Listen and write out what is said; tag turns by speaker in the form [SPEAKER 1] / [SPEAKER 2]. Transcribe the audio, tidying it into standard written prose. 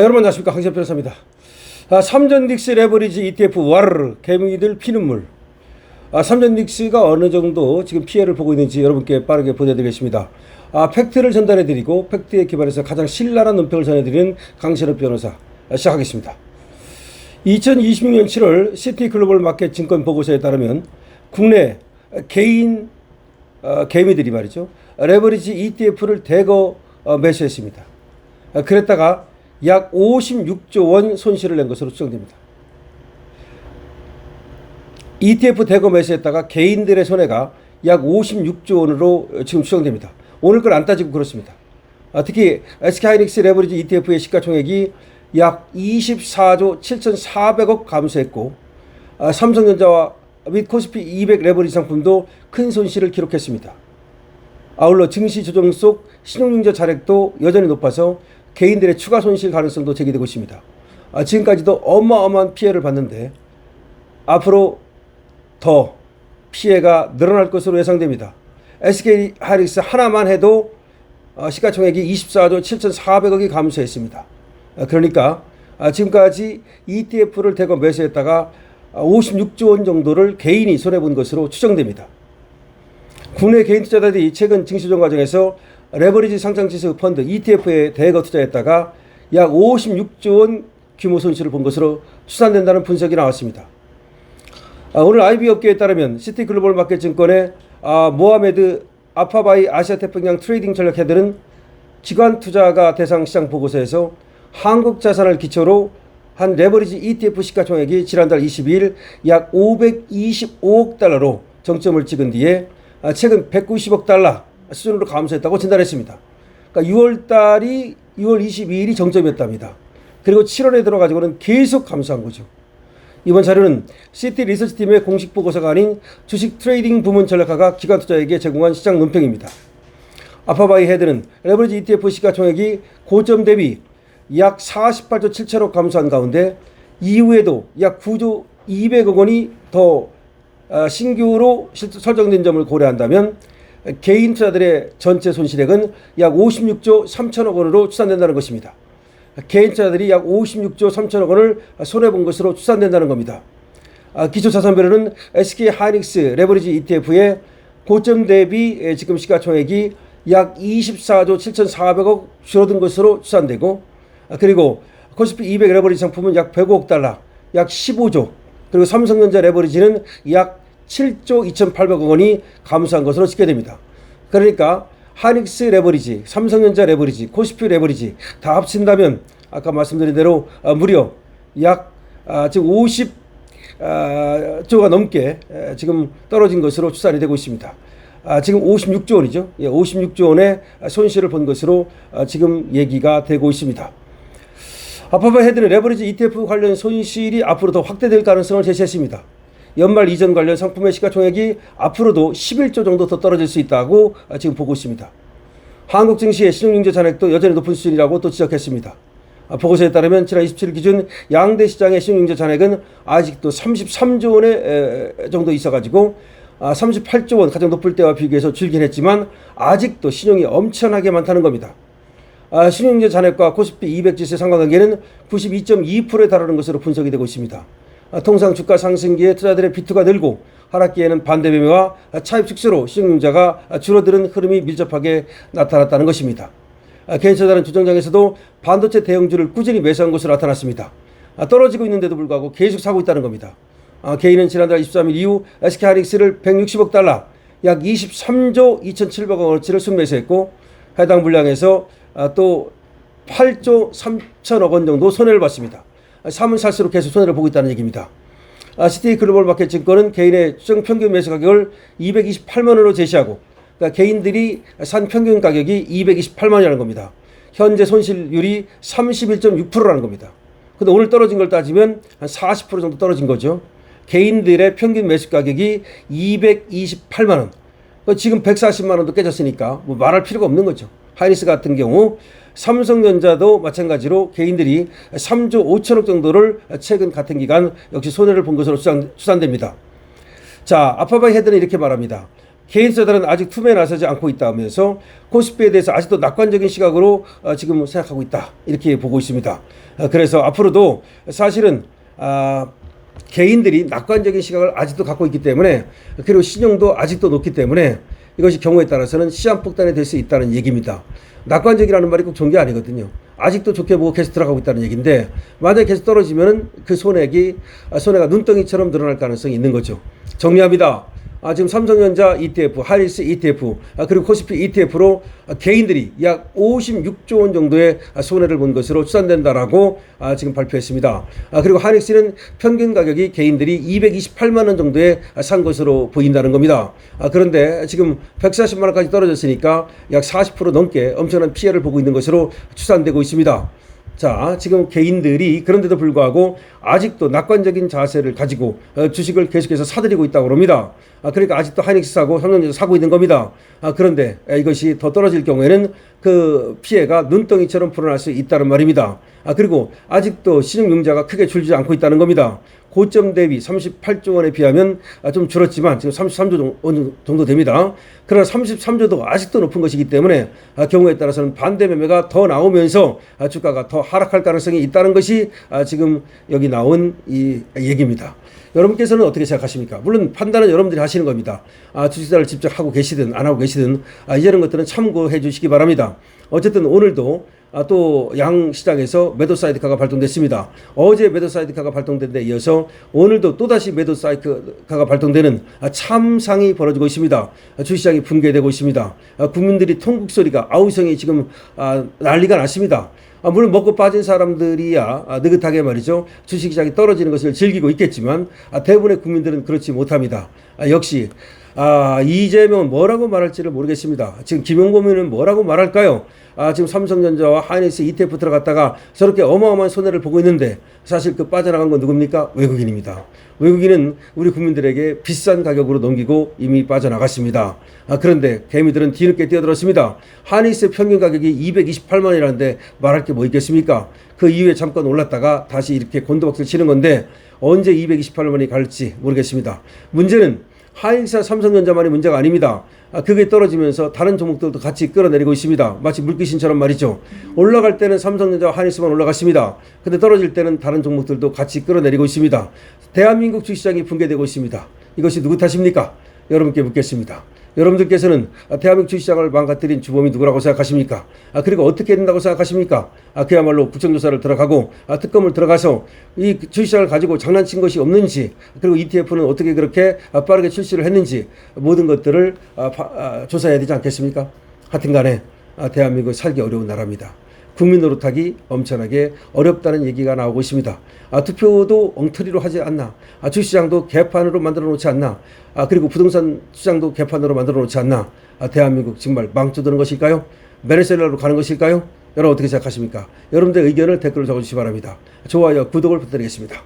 [SPEAKER 1] 여러분 안녕하십니까, 황시엽 변호사입니다. 삼전닉스 레버리지 ETF 와르르 개미들 피눈물. 삼전닉스가 어느 정도 지금 피해를 보고 있는지 여러분께 빠르게 보내드리겠습니다. 팩트를 전달해드리고 팩트에 기반해서 가장 신랄한 논평을 전해드리는 강시엽 변호사 시작하겠습니다. 2026년 7월 시티글로벌 마켓 증권 보고서에 따르면 국내 개인 개미들이 말이죠, 레버리지 ETF를 대거 매수했습니다. 그랬다가 약 56조 원 손실을 낸 것으로 추정됩니다. ETF 대거 매수했다가 개인들의 손해가 약 56조 원으로 지금 추정됩니다. 오늘 걸 안 따지고 그렇습니다. 특히 SK하이닉스 레버리지 ETF의 시가총액이 약 24조 7,400억 감소했고, 삼성전자와 및 코스피 200 레버리지 상품도 큰 손실을 기록했습니다. 아울러 증시 조정 속 신용융자 잔액도 여전히 높아서 개인들의 추가 손실 가능성도 제기되고 있습니다. 지금까지도 어마어마한 피해를 봤는데 앞으로 더 피해가 늘어날 것으로 예상됩니다. SK하이닉스 하나만 해도 시가총액이 24조 7,400억이 감소했습니다. 그러니까 지금까지 ETF를 대거 매수했다가 56조 원 정도를 개인이 손해본 것으로 추정됩니다. 국내 개인 투자자들이 최근 증시 조정 과정에서 레버리지 상장지수 펀드 ETF에 대거 투자했다가 약 56조 원 규모 손실을 본 것으로 추산된다는 분석이 나왔습니다. 오늘 IB 업계에 따르면 시티글로벌 마켓 증권의 모하메드 아파바이 아시아태평양 트레이딩 전략 헤드는 기관 투자가 대상 시장 보고서에서 한국 자산을 기초로 한 레버리지 ETF 시가총액이 지난달 22일 약 525억 달러로 정점을 찍은 뒤에 최근 190억 달러 수준으로 감소했다고 진단했습니다. 그러니까 6월 22일이 정점이었답니다. 그리고 7월에 들어가지고는 계속 감소한 거죠. 이번 자료는 시티 리서치팀의 공식 보고서가 아닌 주식 트레이딩 부문 전략가가 기관 투자에게 제공한 시장 논평입니다. 아파바이 헤드는 레버리지 ETF 시가총액이 고점 대비 약 48조 7천억 감소한 가운데 이후에도 약 9조 200억 원이 더 신규로 설정된 점을 고려한다면 개인 투자들의 전체 손실액은 약 56조 3천억 원으로 추산된다는 것입니다. 개인 투자들이 약 56조 3천억 원을 손해본 것으로 추산된다는 겁니다. 기초자산별로는 SK하이닉스 레버리지 ETF의 고점 대비 지금 시가총액이 약 24조 7,400억 줄어든 것으로 추산되고, 그리고 코스피 200 레버리지 상품은 약 105억 달러, 약 15조, 그리고 삼성전자 레버리지는 약 7조 2,800억 원이 감소한 것으로 집계됩니다. 그러니까 하이닉스 레버리지, 삼성전자 레버리지, 코스피 레버리지 다 합친다면 아까 말씀드린 대로 무려 약 지금 50조가 넘게 지금 떨어진 것으로 추산이 되고 있습니다. 지금 56조 원이죠. 56조 원의 손실을 본 것으로 지금 얘기가 되고 있습니다. 아파바이 헤드는 레버리지 ETF 관련 손실이 앞으로 더 확대될 가능성을 제시했습니다. 연말 이전 관련 상품의 시가총액이 앞으로도 11조 정도 더 떨어질 수 있다고 지금 보고 있습니다. 한국 증시의 신용융자 잔액도 여전히 높은 수준이라고 또 지적했습니다. 보고서에 따르면 지난 27일 기준 양대 시장의 신용융자 잔액은 아직도 33조 원의 정도 있어가지고 38조 원 가장 높을 때와 비교해서 줄긴 했지만 아직도 신용이 엄청나게 많다는 겁니다. 신용융자 잔액과 코스피 200 지수의 상관관계는 92.2%에 달하는 것으로 분석이 되고 있습니다. 통상 주가 상승기에 투자들의 비투가 늘고 하락기에는 반대 매매와 차입 축소로 신용융자가 줄어드는 흐름이 밀접하게 나타났다는 것입니다. 개인 투자자는 주정장에서도 반도체 대형주를 꾸준히 매수한 것으로 나타났습니다. 떨어지고 있는데도 불구하고 계속 사고 있다는 겁니다. 개인은 지난달 23일 이후 SK하이닉스를 160억 달러, 약 23조 2,700억 원어치를 순매수했고, 해당 물량에서 또 8조 3천억 원 정도 손해를 봤습니다. 사면 살수록 계속 손해를 보고 있다는 얘기입니다. 시티글로벌 마켓 증권은 개인의 추정 평균 매수 가격을 228만 원으로 제시하고, 그러니까 개인들이 산 평균 가격이 228만 원이라는 겁니다. 현재 손실률이 31.6%라는 겁니다. 근데 오늘 떨어진 걸 따지면 한 40% 정도 떨어진 거죠. 개인들의 평균 매수 가격이 228만 원. 지금 140만 원도 깨졌으니까 뭐 말할 필요가 없는 거죠. 하이닉스 같은 경우 삼성전자도 마찬가지로 개인들이 3조 5천억 정도를 최근 같은 기간 역시 손해를 본 것으로 추산됩니다. 자, 아파바이 헤드는 이렇게 말합니다. 개인 투자자들은 아직 투매에 나서지 않고 있다면서 코스피에 대해서 아직도 낙관적인 시각으로 지금 생각하고 있다. 이렇게 보고 있습니다. 그래서 앞으로도 사실은 개인들이 낙관적인 시각을 아직도 갖고 있기 때문에, 그리고 신용도 아직도 높기 때문에 이것이 경우에 따라서는 시장 폭탄이 될 수 있다는 얘기입니다. 낙관적이라는 말이 꼭 좋은 게 아니거든요. 아직도 좋게 보고 계속 들어가고 있다는 얘기인데, 만약에 계속 떨어지면은 그 손해가 눈덩이처럼 늘어날 가능성이 있는 거죠. 정리합니다. 지금 삼성전자 ETF, 하이닉스 ETF, 그리고 코스피 ETF로 개인들이 약 56조 원 정도의 손해를 본 것으로 추산된다라고 지금 발표했습니다. 그리고 하이닉스는 평균 가격이 개인들이 228만 원 정도에 산 것으로 보인다는 겁니다. 그런데 지금 140만 원까지 떨어졌으니까 약 40% 넘게 엄청난 피해를 보고 있는 것으로 추산되고 있습니다. 자, 지금 개인들이 그런데도 불구하고 아직도 낙관적인 자세를 가지고 주식을 계속해서 사들이고 있다고 합니다. 그러니까 아직도 하이닉스 사고 삼성전자 사고 있는 겁니다. 그런데 이것이 더 떨어질 경우에는 그 피해가 눈덩이처럼 불어날 수 있다는 말입니다. 그리고 아직도 신용융자가 크게 줄지 않고 있다는 겁니다. 고점 대비 38조 원에 비하면 좀 줄었지만 지금 33조 원 정도 됩니다. 그러나 33조도 아직도 높은 것이기 때문에 경우에 따라서는 반대 매매가 더 나오면서 주가가 더 하락할 가능성이 있다는 것이 지금 여기 나온 이 얘기입니다. 여러분께서는 어떻게 생각하십니까? 물론 판단은 여러분들이 하시는 겁니다. 주식 투자를 직접 하고 계시든 안 하고 계시든 이런 것들은 참고해 주시기 바랍니다. 어쨌든 오늘도 또 양시장에서 매도 사이드카가 발동됐습니다. 어제 매도 사이드카가 발동된 데 이어서 오늘도 또다시 매도 사이드카가 발동되는 참상이 벌어지고 있습니다. 주시장이 붕괴되고 있습니다. 국민들이 통곡 소리가 아우성이 지금 난리가 났습니다. 물론 먹고 빠진 사람들이야 느긋하게 말이죠. 주식시장이 떨어지는 것을 즐기고 있겠지만 대부분의 국민들은 그렇지 못합니다. 역시 이재명은 뭐라고 말할지를 모르겠습니다. 지금 김용범은 뭐라고 말할까요? 지금 삼성전자와 하이닉스 ETF 들어갔다가 저렇게 어마어마한 손해를 보고 있는데 사실 그 빠져나간 건 누굽니까? 외국인입니다. 외국인은 우리 국민들에게 비싼 가격으로 넘기고 이미 빠져나갔습니다. 그런데 개미들은 뒤늦게 뛰어들었습니다. 하이닉스 평균 가격이 228만 원이라는데 말할 게 뭐 있겠습니까? 그 이후에 잠깐 올랐다가 다시 이렇게 곤두박질 치는 건데 언제 228만 원이 갈지 모르겠습니다. 문제는 하이닉스와 삼성전자만이 문제가 아닙니다. 그게 떨어지면서 다른 종목들도 같이 끌어내리고 있습니다. 마치 물귀신처럼 말이죠. 올라갈 때는 삼성전자와 하이닉스만 올라갔습니다. 근데 떨어질 때는 다른 종목들도 같이 끌어내리고 있습니다. 대한민국 주식시장이 붕괴되고 있습니다. 이것이 누구 탓입니까? 여러분께 묻겠습니다. 여러분들께서는 대한민국 주식시장을 망가뜨린 주범이 누구라고 생각하십니까? 그리고 어떻게 된다고 생각하십니까? 그야말로 국정조사를 들어가고 특검을 들어가서 이 주식시장을 가지고 장난친 것이 없는지, 그리고 ETF는 어떻게 그렇게 빠르게 출시를 했는지 모든 것들을 조사해야 되지 않겠습니까? 하여튼 간에 대한민국 살기 어려운 나라입니다. 국민 노릇하기 엄청나게 어렵다는 얘기가 나오고 있습니다. 투표도 엉터리로 하지 않나, 주시장도 개판으로 만들어 놓지 않나, 그리고 부동산 시장도 개판으로 만들어 놓지 않나. 대한민국 정말 망쳐드는 것일까요? 베네수엘라로 가는 것일까요? 여러분 어떻게 생각하십니까? 여러분들의 의견을 댓글로 적어주시기 바랍니다. 좋아요, 구독을 부탁드리겠습니다.